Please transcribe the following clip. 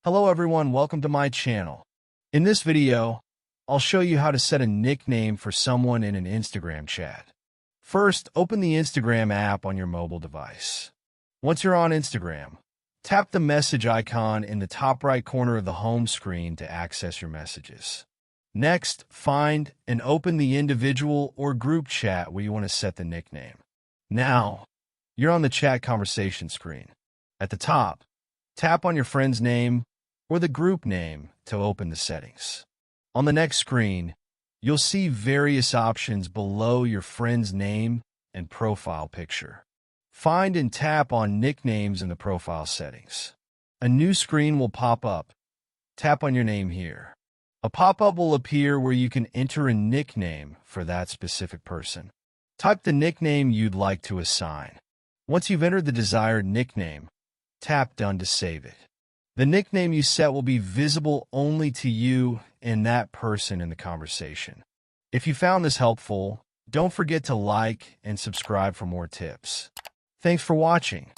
Hello everyone, welcome to my channel. In this video, I'll show you how to set a nickname for someone in an Instagram chat. First, open the Instagram app on your mobile device. Once you're on Instagram, tap the message icon in the top right corner of the home screen to access your messages. Next, find and open the individual or group chat where you want to set the nickname. Now, you're on the chat conversation screen. At the top, tap on your friend's name or the group name to open the settings. On the next screen, you'll see various options below your friend's name and profile picture. Find and tap on nicknames in the profile settings. A new screen will pop up. Tap on your name here. A pop-up will appear where you can enter a nickname for that specific person. Type the nickname you'd like to assign. Once you've entered the desired nickname, tap Done to save it. The nickname you set will be visible only to you and that person in the conversation. If you found this helpful, don't forget to like and subscribe for more tips. Thanks for watching.